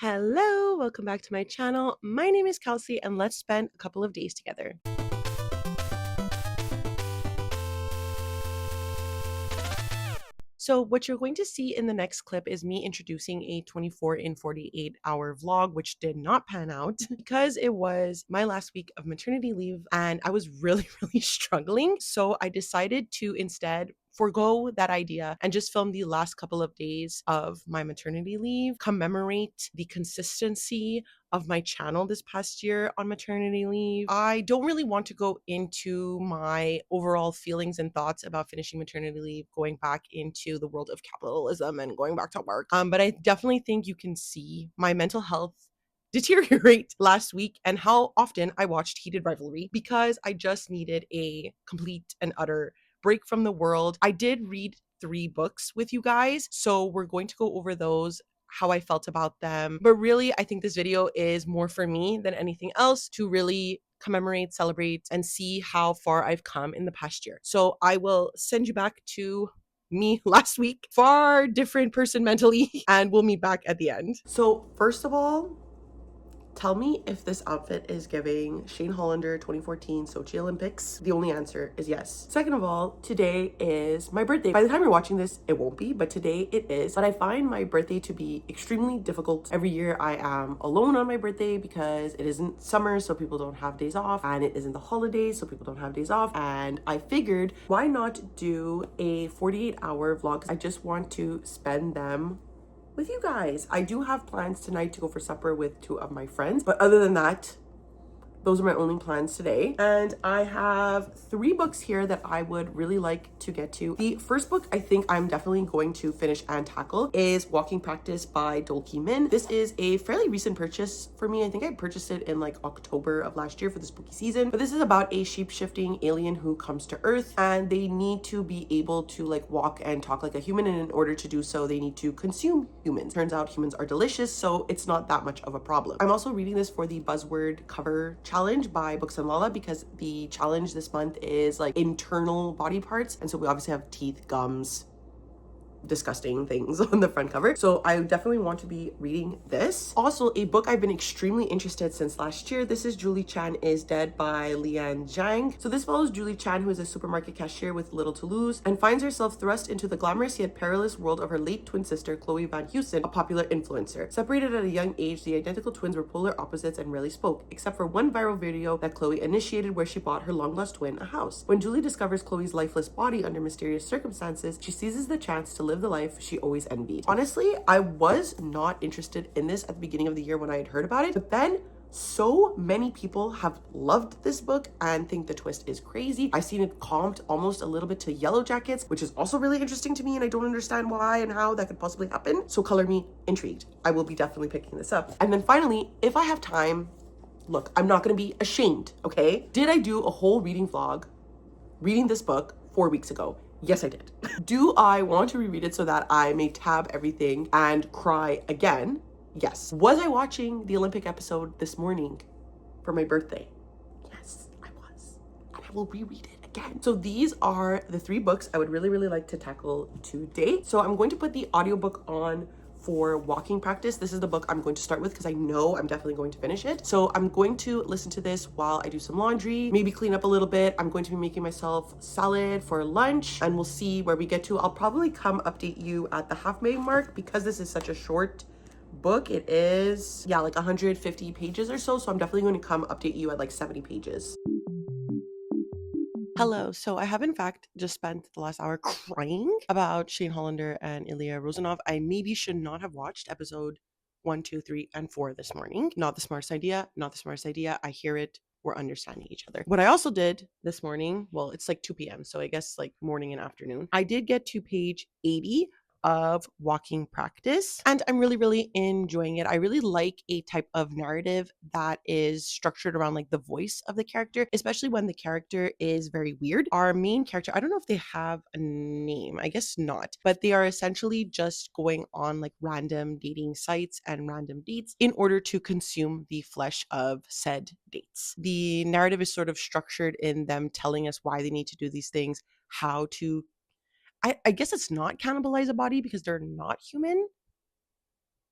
Hello, welcome back to my channel. My name is Kelsey and let's spend a couple of days together. So what you're going to see in the next clip is me introducing a 24 in 48 hour vlog, which did not pan out because it was my last week of maternity leave and I was really, really struggling. So I decided to instead forgo that idea and just film the last couple of days of my maternity leave, commemorate the consistency of my channel this past year on maternity leave. I don't really want to go into my overall feelings and thoughts about finishing maternity leave, going back into the world of capitalism and going back to work. But I definitely think you can see my mental health deteriorate last week and how often I watched Heated Rivalry because I just needed a complete and utter break from the world. I did read 3 books with you guys, so we're going to go over those, how I felt about them. But really, I think this video is more for me than anything else to really commemorate, celebrate, and see how far I've come in the past year. So I will send you back to me last week, far different person mentally, and we'll meet back at the end. So first of all, tell me if this outfit is giving Shane Hollander 2014 Sochi Olympics. The only answer is yes. Second of all, today is my birthday. By the time you're watching this, it won't be, but today it is. But I find my birthday to be extremely difficult. Every year I am alone on my birthday because it isn't summer, so people don't have days off, and it isn't the holidays, so people don't have days off. And I figured, why not do a 48-hour vlog? I just want to spend them with you guys. I do have plans tonight to go for supper with 2 of my friends, but other than that, those are my only plans today. And I have 3 books here that I would really like to get to. The first book I think I'm definitely going to finish and tackle is Walking Practice by Dolki Min. This is a fairly recent purchase for me. I think I purchased it in like October of last year for the spooky season. But this is about a shape-shifting alien who comes to Earth and they need to be able to like walk and talk like a human, and in order to do so they need to consume humans. Turns out humans are delicious, so it's not that much of a problem. I'm also reading this for the buzzword cover challenge by Books and Lala because the challenge this month is like internal body parts, and so we obviously have teeth, gums, disgusting things on the front cover. So I definitely want to be reading this. Also, a book I've been extremely interested since last year. This is Julie Chan is Dead by Lian Zhang. So this follows Julie Chan, who is a supermarket cashier with little to lose and finds herself thrust into the glamorous yet perilous world of her late twin sister, Chloe Van Heusen, a popular influencer. Separated at a young age, the identical twins were polar opposites and rarely spoke, except for one viral video that Chloe initiated where she bought her long-lost twin a house. When Julie discovers Chloe's lifeless body under mysterious circumstances, she seizes the chance to live the life she always envied. Honestly, I was not interested in this at the beginning of the year when I had heard about it, but then so many people have loved this book and think the twist is crazy. I've seen it comped almost a little bit to Yellow Jackets, which is also really interesting to me, and I don't understand why and how that could possibly happen. So color me intrigued. I will be definitely picking this up. And then finally, if I have time, look, I'm not gonna be ashamed, okay? Did I do a whole reading vlog reading this book 4 weeks ago? Yes, I did. Do I want to reread it so that I may tab everything and cry again? Yes. Was I watching the Olympic episode this morning for my birthday? Yes, I was. And I will reread it again. So these are the 3 books I would really, really like to tackle today. So I'm going to put the audiobook on for Walking Practice. This is the book I'm going to start with because I know I'm definitely going to finish it. So I'm going to listen to this while I do some laundry, maybe clean up a little bit. I'm going to be making myself salad for lunch and we'll see where we get to. I'll probably come update you at the halfway mark because this is such a short book. It is, yeah, like 150 pages or so. So I'm definitely going to come update you at like 70 pages. Hello. So I have in fact just spent the last hour crying about Shane Hollander and Ilya Rozanov. I maybe should not have watched episode 1, 2, 3, and 4 this morning. Not the smartest idea. Not the smartest idea. I hear it. We're understanding each other. What I also did this morning, well, it's like 2 p.m. So I guess like morning and afternoon. I did get to page 80 of Walking Practice and I'm really, really enjoying it. I really like a type of narrative that is structured around like the voice of the character, especially when the character is very weird. Our main character, I don't know if they have a name, I guess not, but they are essentially just going on like random dating sites and random dates in order to consume the flesh of said dates. The narrative is sort of structured in them telling us why they need to do these things, how to I guess it's not cannibalize a body because they're not human,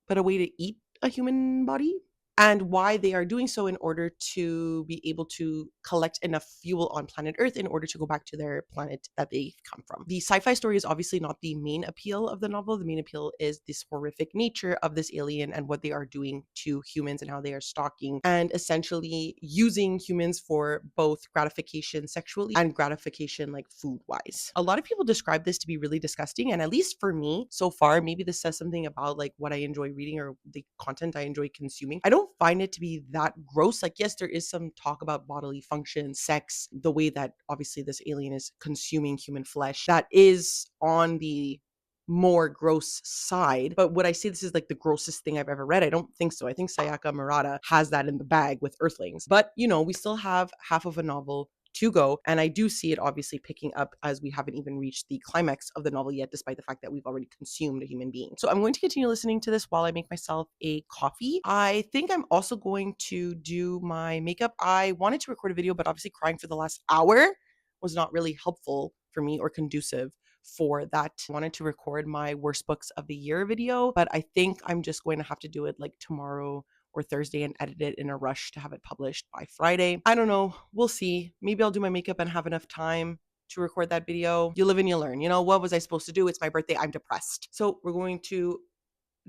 but a way to eat a human body, and why they are doing so in order to be able to collect enough fuel on planet Earth in order to go back to their planet that they come from. The sci-fi story is obviously not the main appeal of the novel. The main appeal is this horrific nature of this alien and what they are doing to humans and how they are stalking and essentially using humans for both gratification sexually and gratification like food wise. A lot of people describe this to be really disgusting, and at least for me so far, maybe this says something about like what I enjoy reading or the content I enjoy consuming. I don't find it to be that gross. Like, yes, there is some talk about bodily function, sex, the way that obviously this alien is consuming human flesh. That is on the more gross side. But would I say this is like the grossest thing I've ever read? I don't think so. I think Sayaka Murata has that in the bag with Earthlings. But, you know, we still have half of a novel to go. And I do see it obviously picking up as we haven't even reached the climax of the novel yet, despite the fact that we've already consumed a human being. So I'm going to continue listening to this while I make myself a coffee. I think I'm also going to do my makeup. I wanted to record a video, but obviously crying for the last hour was not really helpful for me or conducive for that. I wanted to record my worst books of the year video, but I think I'm just going to have to do it like tomorrow or Thursday and edit it in a rush to have it published by Friday. I don't know. We'll see. Maybe I'll do my makeup and have enough time to record that video. You live and you learn. You know, what was I supposed to do? It's my birthday. I'm depressed. So we're going to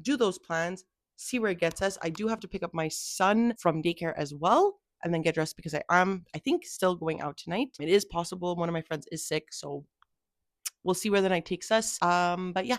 do those plans, see where it gets us. I do have to pick up my son from daycare as well and then get dressed because I am, I think, still going out tonight. It is possible one of my friends is sick, so we'll see where the night takes us. But yeah,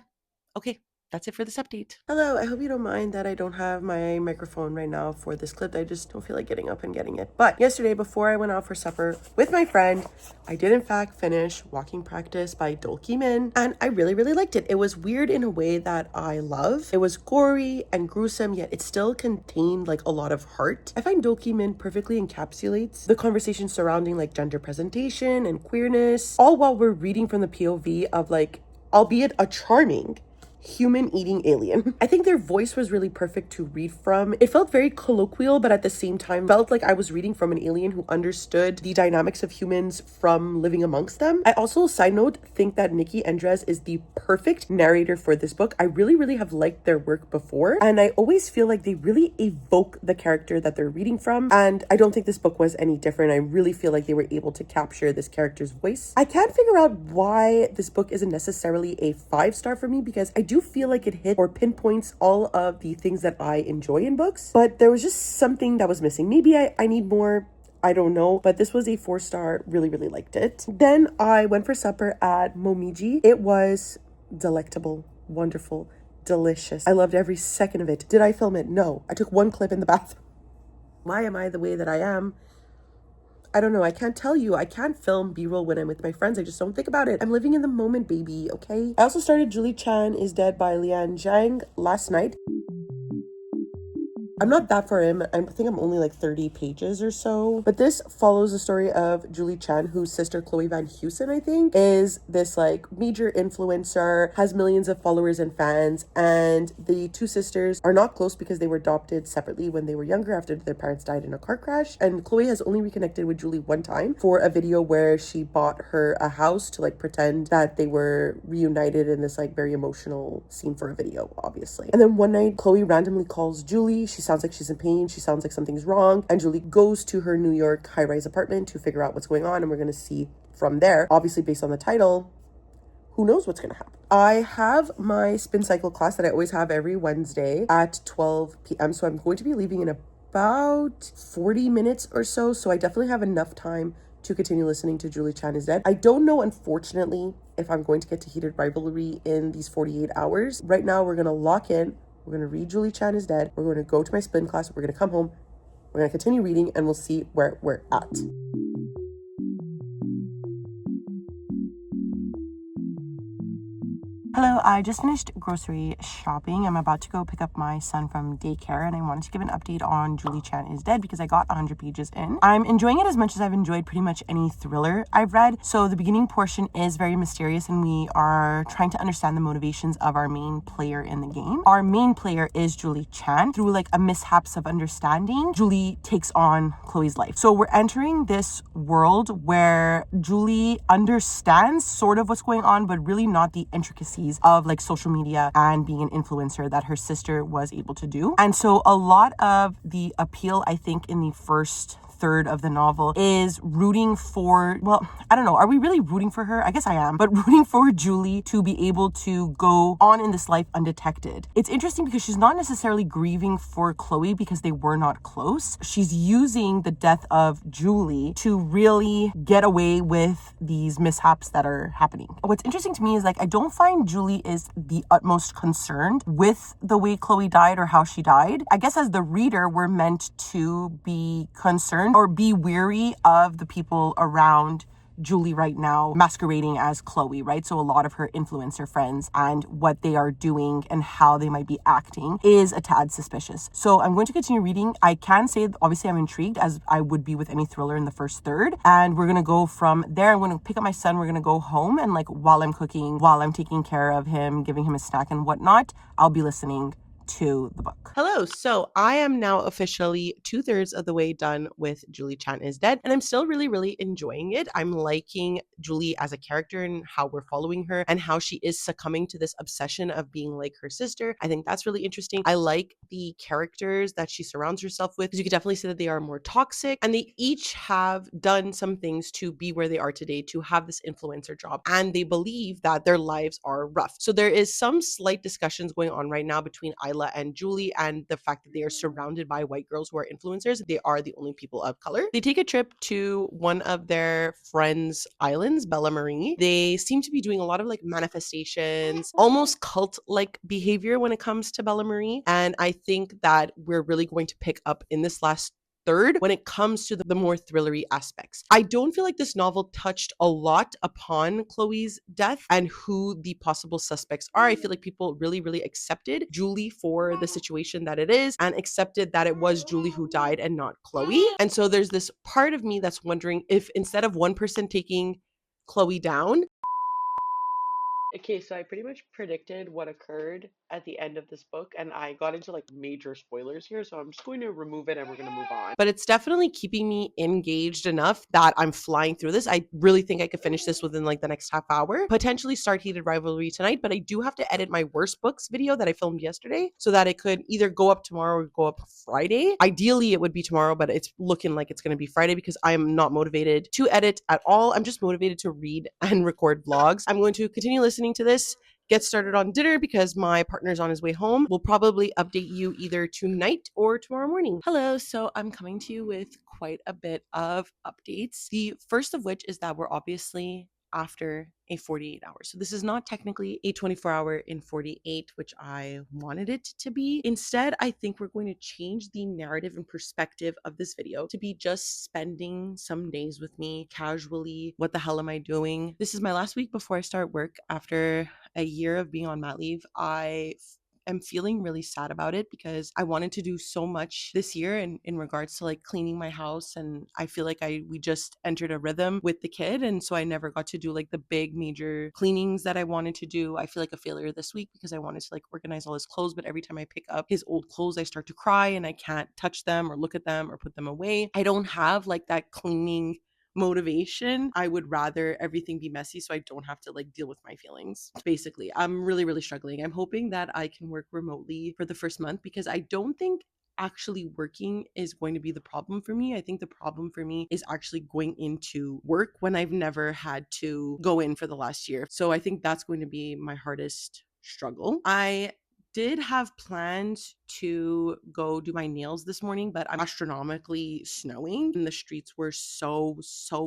okay. That's it for this update. Hello, I hope you don't mind that I don't have my microphone right now for this clip. I just don't feel like getting up and getting it. But yesterday, before I went out for supper with my friend, I did in fact finish Walking Practice by Do Ki Min, and I really, really liked it. It was weird in a way that I love. It was gory and gruesome, yet it still contained like a lot of heart. I find Do Ki Min perfectly encapsulates the conversation surrounding like gender presentation and queerness, all while we're reading from the POV of like, albeit a charming human eating alien. I think their voice was really perfect to read from. It felt very colloquial, but at the same time felt like I was reading from an alien who understood the dynamics of humans from living amongst them. I also, side note, think that Nikki Endres is the perfect narrator for this book. I really, really have liked their work before, and I always feel like they really evoke the character that they're reading from, and I don't think this book was any different. I really feel like they were able to capture this character's voice. I can't figure out why this book isn't necessarily a 5-star for me, because I do feel like it hit or pinpoints all of the things that I enjoy in books, but there was just something that was missing. Maybe I need more, I don't know, but this was a 4-star. Really, really liked it. Then I went for supper at Momiji. It was delectable, wonderful, delicious. I loved every second of it. Did I film it? No. I took one clip in the bathroom. Why am I the way that I am? I don't know. I can't tell you. I can't film B-roll when I'm with my friends. I just don't think about it. I'm living in the moment, baby, okay? I also started Julie Chan is Dead by Lian Zhang last night. I'm not that far in. I think I'm only like 30 pages or so. But this follows the story of Julie Chan, whose sister Chloe Van Heusen, I think, is this like major influencer, has millions of followers and fans. And the two sisters are not close because they were adopted separately when they were younger after their parents died in a car crash. And Chloe has only reconnected with Julie one time for a video where she bought her a house to like pretend that they were reunited in this like very emotional scene for a video, obviously. And then one night, Chloe randomly calls Julie. She sounds like she's in pain. She sounds like something's wrong. And Julie goes to her New York high-rise apartment to figure out what's going on. And we're going to see from there, obviously based on the title, who knows what's going to happen. I have my spin cycle class that I always have every Wednesday at 12 p.m. So I'm going to be leaving in about 40 minutes or so. So I definitely have enough time to continue listening to Julie Chan is Dead. I don't know, unfortunately, if I'm going to get to Heated Rivalry in these 48 hours. Right now, we're going to lock in. We're going to read Julie Chan is Dead. We're going to go to my spin class. We're going to come home. We're going to continue reading, and we'll see where we're at. Hello, I just finished grocery shopping. I'm about to go pick up my son from daycare, and I wanted to give an update on Julie Chan is Dead because I got 100 pages in. I'm enjoying it as much as I've enjoyed pretty much any thriller I've read. So the beginning portion is very mysterious, and we are trying to understand the motivations of our main player in the game. Our main player is Julie Chan. Through like a mishaps of understanding, Julie takes on Chloe's life. So we're entering this world where Julie understands sort of what's going on, but really not the intricacies ease of like social media and being an influencer that her sister was able to do. And so a lot of the appeal, I think, in the first third of the novel is rooting for, well, I don't know, are we really rooting for her? I guess I am, but rooting for Julie to be able to go on in this life undetected. It's interesting because she's not necessarily grieving for Chloe because they were not close. She's using the death of Julie to really get away with these mishaps that are happening. What's interesting to me is like, I don't find Julie is the utmost concerned with the way Chloe died or how she died. I guess as the reader, we're meant to be concerned or be weary of the people around Julie right now masquerading as Chloe, right? So a lot of her influencer friends and what they are doing and how they might be acting is a tad suspicious. So I'm going to continue reading. I can say, obviously, I'm intrigued as I would be with any thriller in the first third. And we're going to go from there. I'm going to pick up my son. We're going to go home. And like while I'm cooking, while I'm taking care of him, giving him a snack and whatnot, I'll be listening to the book. Hello. So I am now officially 2/3 of the way done with Julie Chan is Dead, and I'm still really, really enjoying it. I'm liking Julie as a character and how we're following her and how she is succumbing to this obsession of being like her sister. I think that's really interesting. I like the characters that she surrounds herself with because you could definitely say that they are more toxic, and they each have done some things to be where they are today, to have this influencer job, and they believe that their lives are rough. So there is some slight discussions going on right now between Isla and Julie, and the fact that they are surrounded by white girls who are influencers. They are the only people of color. They take a trip to one of their friends' islands, Bella Marie. They seem to be doing a lot of like manifestations, almost cult-like behavior when it comes to Bella Marie. And I think that we're really going to pick up in this last third when it comes to the more thrillery aspects. I don't feel like this novel touched a lot upon Chloe's death and who the possible suspects are. I feel like people really, really accepted Julie for the situation that it is and accepted that it was Julie who died and not Chloe. And so there's this part of me that's wondering if instead of one person taking Chloe down. Okay, so I pretty much predicted what occurred at the end of this book, and I got into like major spoilers here, so I'm just going to remove it and we're going to move on. But it's definitely keeping me engaged enough that I'm flying through this. I really think I could finish this within like the next half hour, potentially start Heated Rivalry tonight, but I do have to edit my worst books video that I filmed yesterday so that it could either go up tomorrow or go up Friday. Ideally, it would be tomorrow, but it's looking like it's going to be Friday because I am not motivated to edit at all. I'm just motivated to read and record vlogs. I'm going to continue listening to this, get started on dinner because my partner's on his way home. We'll probably update you either tonight or tomorrow morning. Hello, so I'm coming to you with quite a bit of updates. The first of which is that we're obviously after a 48 hours. So this is not technically a 24-hour in 48, which I wanted it to be. Instead, I think we're going to change the narrative and perspective of this video to be just spending some days with me casually. What the hell am I doing? This is my last week before I start work after a year of being on mat leave. I am feeling really sad about it because I wanted to do so much this year in regards to like cleaning my house, and I feel like we just entered a rhythm with the kid, and so I never got to do like the big major cleanings that I wanted to do. I feel like a failure this week because I wanted to like organize all his clothes, but every time I pick up his old clothes I start to cry and I can't touch them or look at them or put them away. I don't have like that cleaning motivation. I would rather everything be messy so I don't have to like deal with my feelings. Basically, I'm really, really struggling. I'm hoping that I can work remotely for the first month because I don't think actually working is going to be the problem for me. I think the problem for me is actually going into work when I've never had to go in for the last year. So I think that's going to be my hardest struggle. I did have plans to go do my nails this morning, but I'm astronomically snowing and the streets were so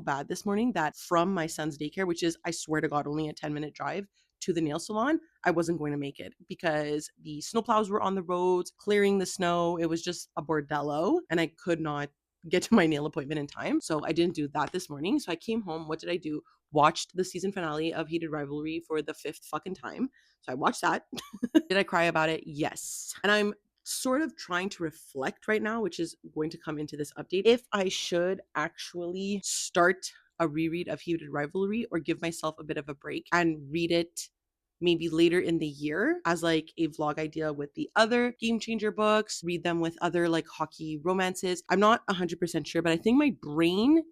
bad this morning that from my son's daycare, which is, I swear to God, only a 10-minute drive to the nail salon, I wasn't going to make it because the snowplows were on the roads, clearing the snow. It was just a bordello and I could not get to my nail appointment in time. So I didn't do that this morning. So I came home. What did I do? Watched the season finale of Heated Rivalry for the 5th fucking time. So I watched that. Did I cry about it? Yes. And I'm sort of trying to reflect right now, which is going to come into this update, if I should actually start a reread of Heated Rivalry or give myself a bit of a break and read it maybe later in the year as like a vlog idea with the other Game Changer books, read them with other like hockey romances. I'm not 100% sure, but I think my brain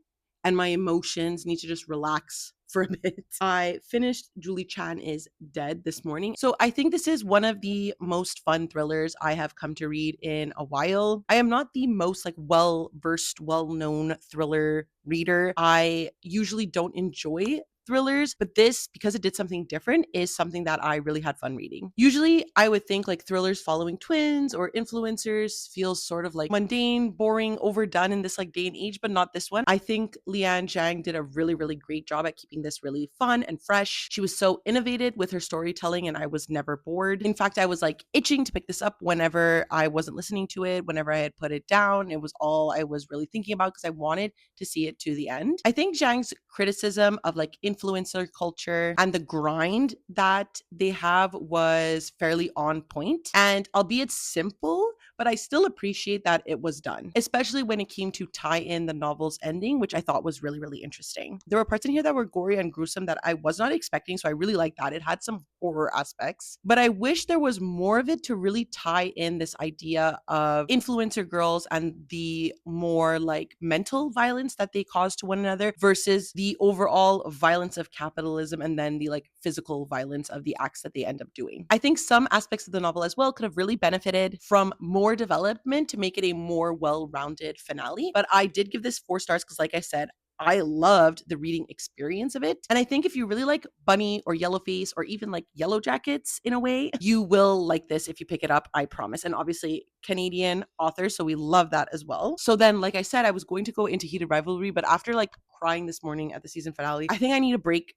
and my emotions need to just relax for a bit. I finished Julie Chan is Dead this morning. So I think this is one of the most fun thrillers I have come to read in a while. I am not the most like well-versed, well-known thriller reader. I usually don't enjoy thrillers, but this, because it did something different, is something that I really had fun reading. Usually, I would think like thrillers following twins or influencers feels sort of like mundane, boring, overdone in this like day and age, but not this one. I think Lian Zhang did a really, really great job at keeping this really fun and fresh. She was so innovative with her storytelling, and I was never bored. In fact, I was like itching to pick this up whenever I wasn't listening to it, whenever I had put it down. It was all I was really thinking about because I wanted to see it to the end. I think Zhang's criticism of like influencer culture and the grind that they have was fairly on point. And albeit simple, but I still appreciate that it was done, especially when it came to tie in the novel's ending, which I thought was really, really interesting. There were parts in here that were gory and gruesome that I was not expecting, so I really liked that. It had some horror aspects, but I wish there was more of it to really tie in this idea of influencer girls and the more like mental violence that they cause to one another versus the overall violence of capitalism and then the like physical violence of the acts that they end up doing. I think some aspects of the novel as well could have really benefited from more development to make it a more well-rounded finale. But I did give this 4 stars because, like I said, I loved the reading experience of it. And I think if you really like Bunny or Yellowface or even like Yellow Jackets in a way, you will like this if you pick it up, I promise. And obviously, Canadian authors, so we love that as well. So then, like I said, I was going to go into Heated Rivalry, but after like crying this morning at the season finale, I think I need a break.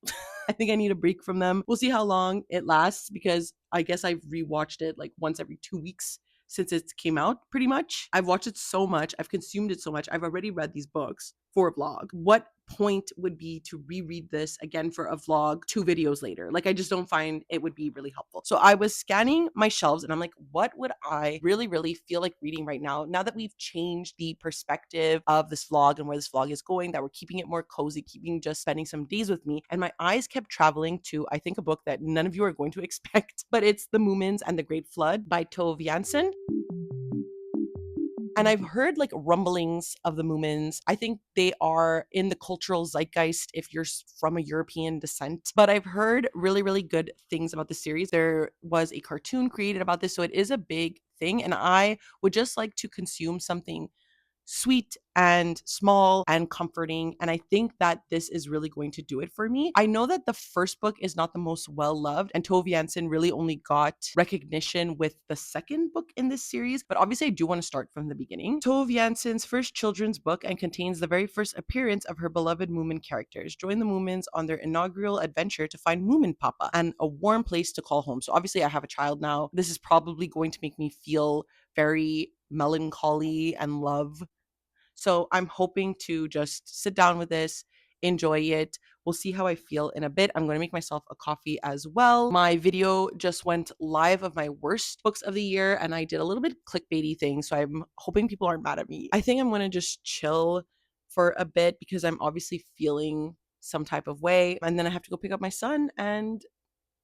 I think I need a break from them. We'll see how long it lasts because I guess I've rewatched it like once every 2 weeks since it came out, pretty much. I've watched it so much. I've consumed it so much. I've already read these books for a vlog. What point would be to reread this again for a vlog 2 videos later? Like, I just don't find it would be really helpful. So I was scanning my shelves and I'm like, what would I really, really feel like reading right now that we've changed the perspective of this vlog and where this vlog is going, that we're keeping it more cozy, keeping just spending some days with me. And my eyes kept traveling to, I think, a book that none of you are going to expect, but it's The Moomins and the Great Flood by Tove Jansson. And I've heard like rumblings of the Moomins. I think they are in the cultural zeitgeist if you're from a European descent. But I've heard really, really good things about the series. There was a cartoon created about this, so it is a big thing. And I would just like to consume something sweet and small and comforting. And I think that this is really going to do it for me. I know that the first book is not the most well loved, and Tove Jansson really only got recognition with the second book in this series, but obviously I do want to start from the beginning. Tove Jansson's first children's book and contains the very first appearance of her beloved Moomin characters. Join the Moomins on their inaugural adventure to find Moomin Papa and a warm place to call home. So obviously I have a child now. This is probably going to make me feel very melancholy and love. So I'm hoping to just sit down with this, enjoy it. We'll see how I feel in a bit. I'm going to make myself a coffee as well. My video just went live of my worst books of the year, and I did a little bit clickbaity thing. So I'm hoping people aren't mad at me. I think I'm going to just chill for a bit because I'm obviously feeling some type of way. And then I have to go pick up my son and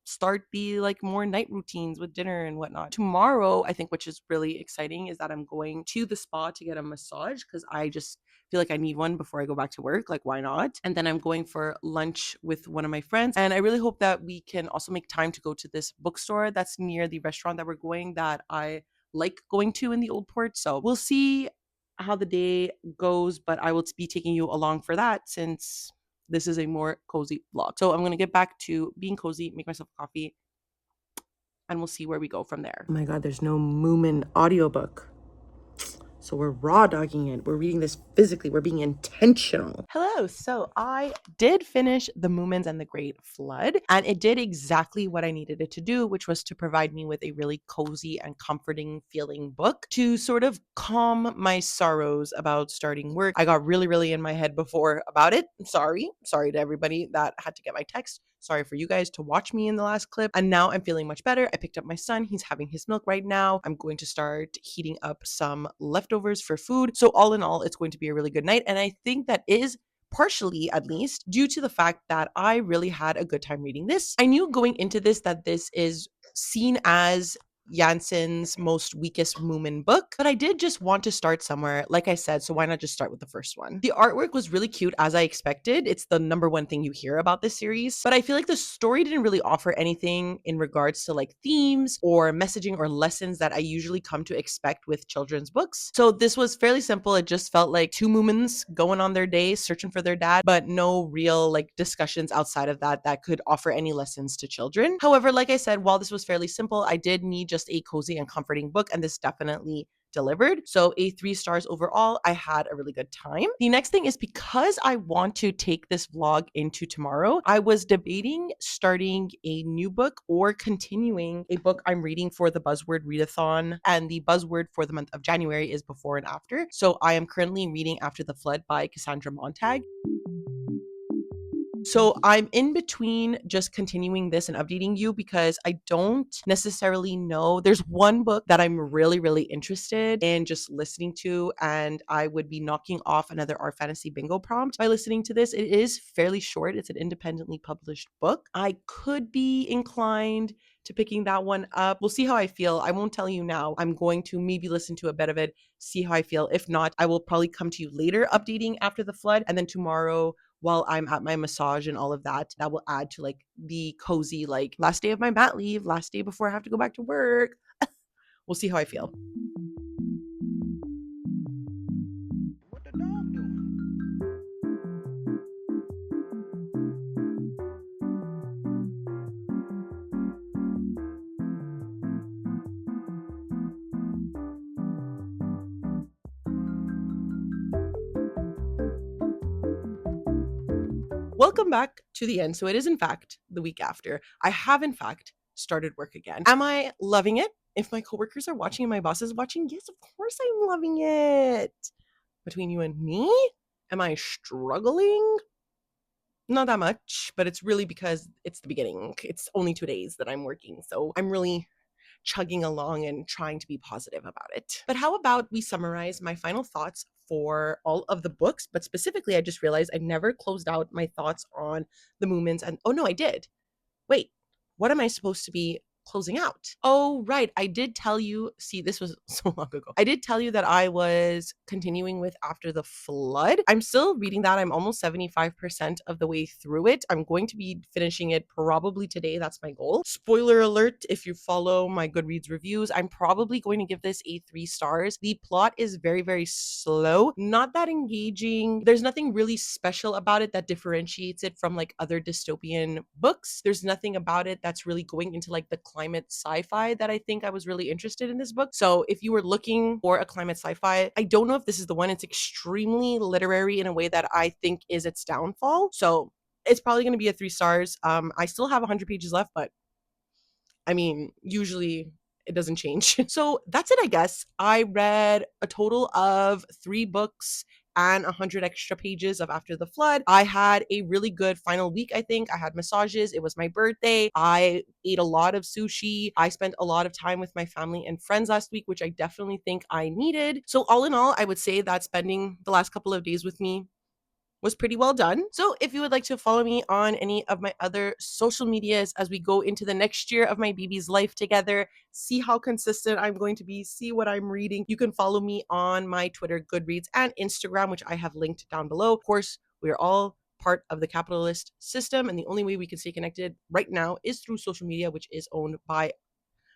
start the like more night routines with dinner and whatnot. Tomorrow, I think, which is really exciting, is that I'm going to the spa to get a massage because I just feel like I need one before I go back to work. Like, why not? And then I'm going for lunch with one of my friends. And I really hope that we can also make time to go to this bookstore that's near the restaurant that we're going, that I like going to in the Old Port. So we'll see how the day goes, but I will be taking you along for that since this is a more cozy vlog. So I'm going to get back to being cozy, make myself a coffee, and we'll see where we go from there. Oh my God, there's no Moomin audiobook. So we're raw dogging it. We're reading this physically. We're being intentional. Hello. So I did finish The Moomins and the Great Flood, and it did exactly what I needed it to do, which was to provide me with a really cozy and comforting feeling book to sort of calm my sorrows about starting work. I got really, really in my head before about it. Sorry to everybody that had to get my text. Sorry for you guys to watch me in the last clip. And now I'm feeling much better. I picked up my son. He's having his milk right now. I'm going to start heating up some leftovers for food. So all in all, it's going to be a really good night. And I think that is partially, at least, due to the fact that I really had a good time reading this. I knew going into this that this is seen as Janssen's Most Weakest Woman book, but I did just want to start somewhere, like I said, so why not just start with the first one? The artwork was really cute, as I expected. It's the number one thing you hear about this series, but I feel like the story didn't really offer anything in regards to like themes or messaging or lessons that I usually come to expect with children's books. So this was fairly simple. It just felt like two women going on their day searching for their dad, but no real like discussions outside of that that could offer any lessons to children. However, like I said, while this was fairly simple, I did need just a cozy and comforting book, and this definitely delivered. So a 3 stars overall. I had a really good time. The next thing is, because I want to take this vlog into tomorrow, I was debating starting a new book or continuing a book I'm reading for the Buzzword Readathon, and the buzzword for the month of January is before and after. So I am currently reading After the Flood by Cassandra Montag. So I'm in between just continuing this and updating you because I don't necessarily know. There's one book that I'm really, really interested in just listening to, and I would be knocking off another Art Fantasy bingo prompt by listening to this. It is fairly short. It's an independently published book. I could be inclined to picking that one up. We'll see how I feel. I won't tell you now. I'm going to maybe listen to a bit of it, see how I feel. If not, I will probably come to you later updating After the Flood, and then tomorrow while I'm at my massage and all of that, that will add to like the cozy, like last day of my mat leave, last day before I have to go back to work. We'll see how I feel. What the dog doing? Welcome back to the end. So it is in fact the week after. I have in fact started work again. Am I loving it? If my coworkers are watching and my boss is watching, yes, of course I'm loving it. Between you and me, am I struggling? Not that much, but it's really because it's the beginning. It's only 2 days that I'm working. So I'm really chugging along and trying to be positive about it. But how about we summarize my final thoughts for all of the books? But specifically, I just realized I never closed out my thoughts on the Moomins. And oh no, I did. Wait, what am I supposed to be closing out? Oh, right. I did tell you. See, this was so long ago. I did tell you that I was continuing with After the Flood. I'm still reading that. I'm almost 75% of the way through it. I'm going to be finishing it probably today. That's my goal. Spoiler alert, if you follow my Goodreads reviews, I'm probably going to give this a 3 stars. The plot is very, very slow, not that engaging. There's nothing really special about it that differentiates it from like other dystopian books. There's nothing about it that's really going into like the climate sci-fi that I think I was really interested in this book. So if you were looking for a climate sci-fi, I don't know if this is the one. It's extremely literary in a way that I think is its downfall. So it's probably going to be a 3 stars. I still have 100 pages left, but I mean, usually it doesn't change. So that's it, I guess. I read a total of 3 books and 100 extra pages of After the Flood. I had a really good final week, I think. I had massages. It was my birthday. I ate a lot of sushi. I spent a lot of time with my family and friends last week, which I definitely think I needed. So all in all, I would say that spending the last couple of days with me was pretty well done. So if you would like to follow me on any of my other social medias as we go into the next year of my baby's life together, see how consistent I'm going to be, see what I'm reading, you can follow me on my Twitter, Goodreads, and Instagram, which I have linked down below. Of course, we are all part of the capitalist system, and the only way we can stay connected right now is through social media, which is owned by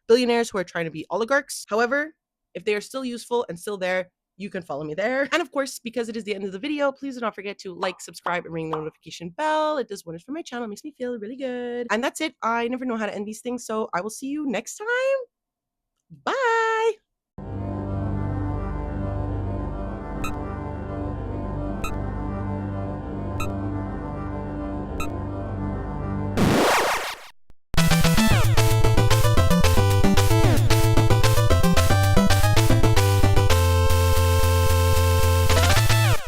billionaires who are trying to be oligarchs. However, if they are still useful and still there, you can follow me there. And of course, because it is the end of the video, please do not forget to like, subscribe, and ring the notification bell. It does wonders for my channel. It makes me feel really good. And that's it. I never know how to end these things, so I will see you next time. Bye.